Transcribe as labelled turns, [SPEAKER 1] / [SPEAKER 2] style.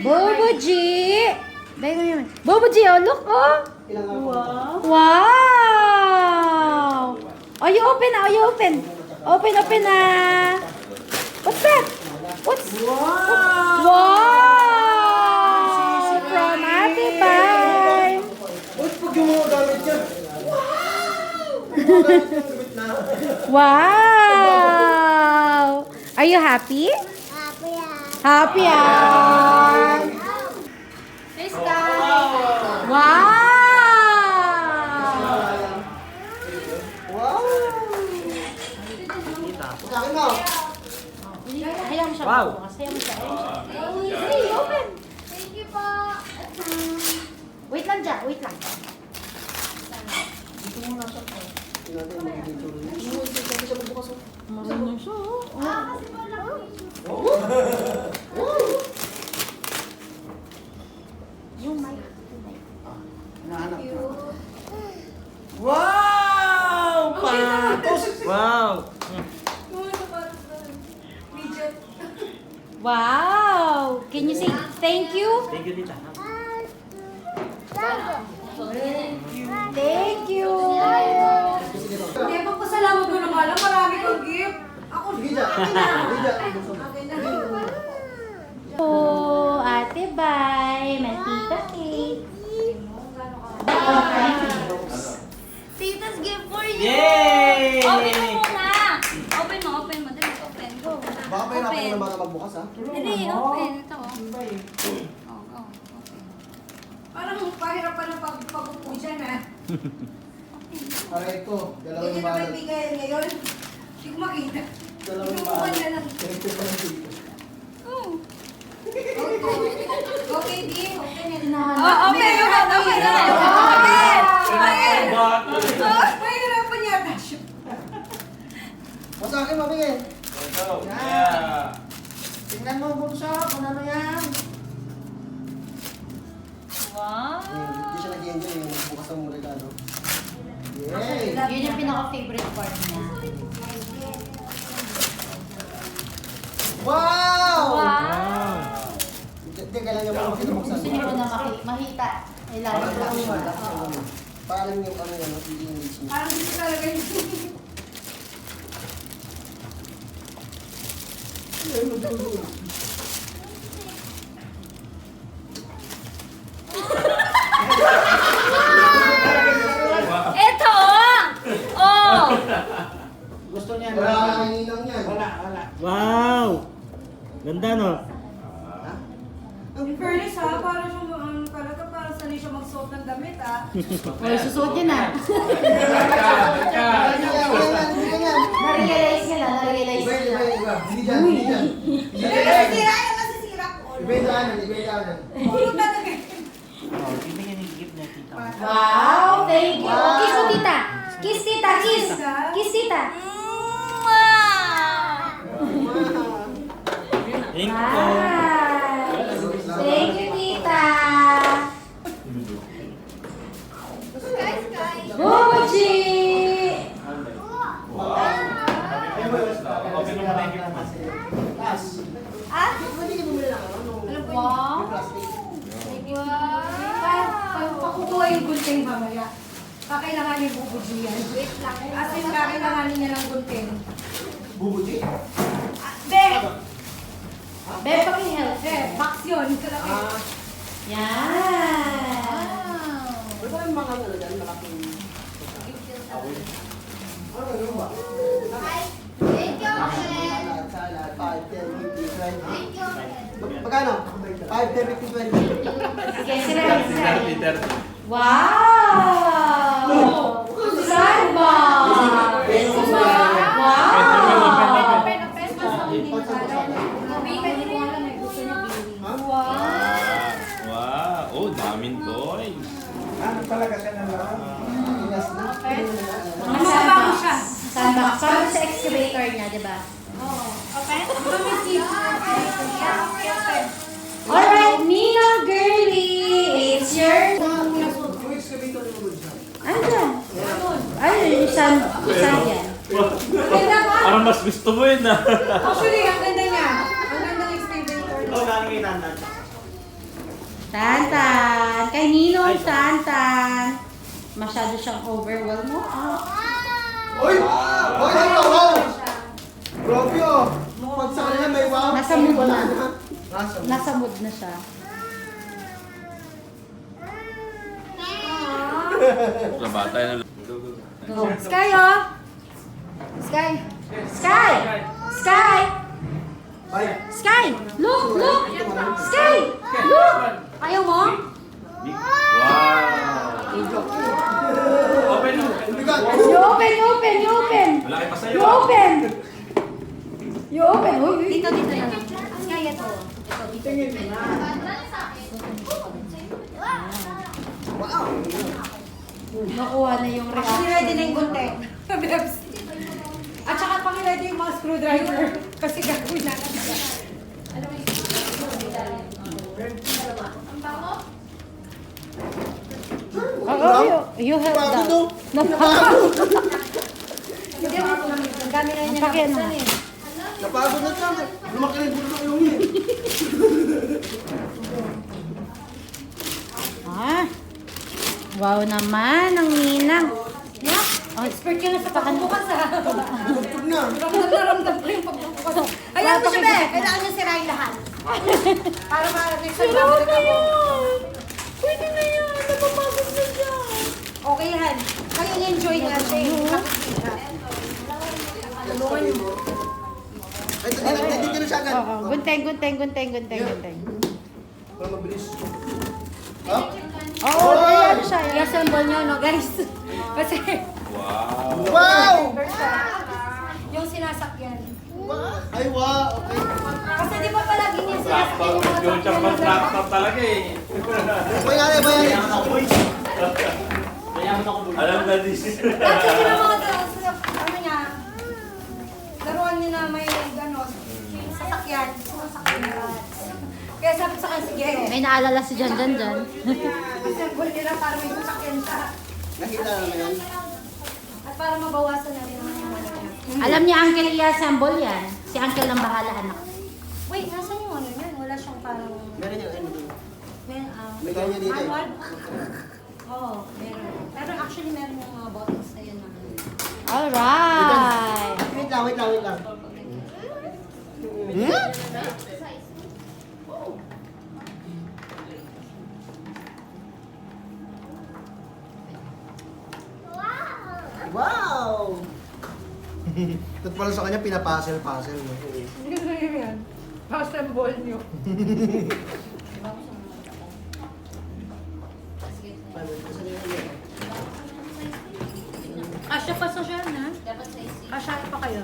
[SPEAKER 1] Bobo G! Dahil mo yun. Bobo G, oh, look, oh!
[SPEAKER 2] Wow.
[SPEAKER 1] Wow! Oh, you open na, oh, you open. Open na. What's that? What's...
[SPEAKER 2] Wow!
[SPEAKER 1] Wow! From Ate Pai.
[SPEAKER 2] Uy, pag yung mga gamit niya.
[SPEAKER 1] Wow! Are you happy? Happy, ah!
[SPEAKER 3] Hey, Sky!
[SPEAKER 1] Wow!
[SPEAKER 2] Wow! Sa akin mo.
[SPEAKER 1] Hayaan mo siya
[SPEAKER 4] Wow.
[SPEAKER 1] magbukas. Hayaan mo siya. Hey, open!
[SPEAKER 3] Thank you po!
[SPEAKER 1] Wait lang dyan, wait lang.
[SPEAKER 2] Tingnan natin yung magiging tsura niya. Hindi siya magbukas, oh.
[SPEAKER 1] Marunong siya, oh.
[SPEAKER 3] Kasi malaki.
[SPEAKER 1] Yung mic.
[SPEAKER 2] Hinahanap ko.
[SPEAKER 4] Wow! Patos! Wow!
[SPEAKER 1] Wow! Can you say thank you?
[SPEAKER 4] Thank you, tita.
[SPEAKER 1] Thank you!
[SPEAKER 3] Hindi, pagpasalamat mo naman lang. Marami kang gift. Ako,
[SPEAKER 2] Sige dyan. Sige dyan.
[SPEAKER 3] akin na.
[SPEAKER 1] Oh, Ate Bay, may tita cake.
[SPEAKER 3] Tita's gift for you!
[SPEAKER 4] Yay!
[SPEAKER 3] Open mo muna! Open mo. Dali, open. Go.
[SPEAKER 2] Baka pa hirapan naman na magbukas, ha?
[SPEAKER 3] Dali, open. Ito, oh. Open. Parang pahirapan ng pag-upo dyan, ha?
[SPEAKER 2] Para ito, dalawang
[SPEAKER 3] Hindi na
[SPEAKER 2] balot.
[SPEAKER 3] may bigayan ngayon. Hindi ko makita.
[SPEAKER 2] Dalawang
[SPEAKER 3] Inuupuan
[SPEAKER 2] balot.
[SPEAKER 3] na lang.
[SPEAKER 2] Ito pa lang dito.
[SPEAKER 3] Oh. Okay, B. Open it.
[SPEAKER 1] Open
[SPEAKER 3] Mahirapan yata siya.
[SPEAKER 2] O sa akin, mamingin.
[SPEAKER 4] Yeah.
[SPEAKER 2] Tingnan mo, bunso, kung ano yan. Hindi siya nag-enjoy yung bukas ng regalo. Yay!
[SPEAKER 1] Yun yung pinaka-favorite part niya.
[SPEAKER 2] Wow!
[SPEAKER 4] Wow!
[SPEAKER 2] Hindi, kailangan niya mo pinubuksan.
[SPEAKER 1] Gusto niyo na makita. Ilalim
[SPEAKER 2] Parang
[SPEAKER 1] lang siya.
[SPEAKER 2] Parang yung ano yan, i-image niya.
[SPEAKER 3] Parang dito talaga yun. Ito! Oh!
[SPEAKER 2] Gusto niya. Wala ka kaninang yan. Wala.
[SPEAKER 4] Wow! Ganda, no?
[SPEAKER 3] In fairness ha, para siyang talaga para sanay siya magsuot ng damit ha.
[SPEAKER 1] Uy, susuot yun na.
[SPEAKER 2] Wala yan.
[SPEAKER 1] Na-realize niya na, na-realize
[SPEAKER 2] Iba,
[SPEAKER 1] niya.
[SPEAKER 2] Hindi dyan, hindi dyan.
[SPEAKER 3] Masisira yan, masisira ko.
[SPEAKER 2] Iba yung daanan, iba yung daanan.
[SPEAKER 3] Puro talaga.
[SPEAKER 4] Oh, bibigyan yung gift niya, tita.
[SPEAKER 1] Wow, thank you.
[SPEAKER 2] Wow.
[SPEAKER 1] Kiss mo, tita. Kiss, tita, kiss. Kiss, tita.
[SPEAKER 4] Thank you.
[SPEAKER 1] Nice. Thank you, tita. Boboji!
[SPEAKER 4] Open mo muna yung gift mo.
[SPEAKER 2] Taas.
[SPEAKER 3] Ah?
[SPEAKER 2] Pwede ka bumili ng ano, nung
[SPEAKER 1] Wow.
[SPEAKER 2] yung plastic.
[SPEAKER 3] Pakukuha yung gunting mamaya. Kakailanganin yung bubuji yan. Wait lang. As in, kakailanganin niya ng gunting.
[SPEAKER 2] Bubuti.
[SPEAKER 3] Be!
[SPEAKER 1] Be, paki-help.
[SPEAKER 3] Box yun.
[SPEAKER 2] Ah,
[SPEAKER 1] Yan.
[SPEAKER 2] wala yung mga ano dyan, malaking... Ano ganun ba?
[SPEAKER 3] Thank you,
[SPEAKER 2] Salad, 5, 10, 50, 20. Magkano? 5, 10, 50, 20.
[SPEAKER 1] Sige, sila. Wow! Sandbox! Wow!
[SPEAKER 4] Wow! Oh, daming toys.
[SPEAKER 2] Talaga siya na lang.
[SPEAKER 3] Masabago siya.
[SPEAKER 1] Sandbox. Sabi sa excavator niya, di ba?
[SPEAKER 3] Okay?
[SPEAKER 1] Alright, Nina Girly, it's your...
[SPEAKER 2] Yung excavator ni Lord siya.
[SPEAKER 1] Ano? Ay, yung sand yan.
[SPEAKER 3] Ganda ba?
[SPEAKER 4] Parang mas gusto mo yun, ah.
[SPEAKER 3] Actually, ang ganda niya. Ang ganda ng excavator.
[SPEAKER 4] Oh, galing kay Tandan.
[SPEAKER 1] Tantan. Kay Ninong Tantan. Masyado siyang overwhelmed mo. Ah.
[SPEAKER 2] Uy! Uy! Wow! Grabe oh! Pag sa kanila may wow,
[SPEAKER 1] Nasa mood
[SPEAKER 2] wala
[SPEAKER 1] na.
[SPEAKER 2] Nasa mood.
[SPEAKER 1] Nasa mood na siya.
[SPEAKER 4] Sa bata na.
[SPEAKER 1] Go.
[SPEAKER 3] Sky, oh! Sky!
[SPEAKER 1] Sky! Sky!
[SPEAKER 2] Ay!
[SPEAKER 1] Sky! Look! Look! Sky! Look!
[SPEAKER 3] Ayaw mo?
[SPEAKER 4] Wow! Open mo.
[SPEAKER 2] Bigat!
[SPEAKER 1] You open! You open! You open!
[SPEAKER 4] Malaki pa sa'yo.
[SPEAKER 1] You open! You open! Uy, uy.
[SPEAKER 3] Dito na lang. Sky, ito. Ito, dito.
[SPEAKER 2] Wow!
[SPEAKER 1] Nakuha na yung
[SPEAKER 3] Actually,
[SPEAKER 1] reaction.
[SPEAKER 3] ready na yung gunting. Bebs. At saka pang-ready yung mga screwdriver. Kasi gagawin na natin.
[SPEAKER 1] You have
[SPEAKER 2] Bago
[SPEAKER 1] that.
[SPEAKER 2] to!
[SPEAKER 1] Napagod.
[SPEAKER 3] Hindi mo, ang dami na yun niya
[SPEAKER 1] Napakyan
[SPEAKER 3] nakabuksan
[SPEAKER 1] na.
[SPEAKER 3] eh.
[SPEAKER 2] Napagod na siya! Lumaki na yung bulto yung eh!
[SPEAKER 1] Ah. Wow naman, ang ninang.
[SPEAKER 3] Yeah, expert ka na sa pagbubukas ha.
[SPEAKER 2] Bugtog na!
[SPEAKER 3] Ramdam na ramdam ko yung pagbubukas. Ayan mo siya, be. Kailangan niya sirain lahat. Para next time babalik ako.
[SPEAKER 1] Pwede na yan. Napapagod na siya.
[SPEAKER 3] Okay yan. Kayo enjoy nga siya. Tulungan niyo.
[SPEAKER 2] Ay, dito na siya agad!
[SPEAKER 1] Oo, gunteng, gunteng, gunteng, gunteng, gunteng.
[SPEAKER 2] Para mabilis. Ha?
[SPEAKER 1] Oo, ayan siya.
[SPEAKER 3] I-assemble niyo, no, guys. Kasi,
[SPEAKER 4] Wow!
[SPEAKER 2] Wow!
[SPEAKER 3] yung sinasakyan.
[SPEAKER 2] Ay, wow! Okay.
[SPEAKER 3] Kasi di ba palagi niya sinasakyan yung mga
[SPEAKER 4] Yung tsaka laptop talaga eh.
[SPEAKER 2] Bayari, bayari!
[SPEAKER 4] Alam na this.
[SPEAKER 3] Kasi di ba mga ano niya, laruan niya na may gano'n, sasakyan, sumasakyan na lahat. Kaya sabi ko sa kanya, sige.
[SPEAKER 1] May naalala si Jan Jan Jan.
[SPEAKER 3] Assemble nila para may sasakyan siya.
[SPEAKER 2] Nakita naman yan.
[SPEAKER 3] At para mabawasan na rin naman yung ano niya.
[SPEAKER 1] Alam niya, Uncle i-assemble yan. Si Uncle ang bahala, anak.
[SPEAKER 3] Wait, nasan yung ano niya? Wala siyang parang...
[SPEAKER 2] Meron yan, ano dun. May kanya dito eh.
[SPEAKER 3] Manual? Oo, meron. Pero actually meron yung mga buttons na yun.
[SPEAKER 1] Alright.
[SPEAKER 2] Wait lang, wait lang, wait lang. Wow! Ito pala sa kanya, pinapuzzle-puzzle. No?
[SPEAKER 3] Hindi ko sa'yo yan. Assemble niyo. Kasya pa sa siya na? Kasya pa kayo?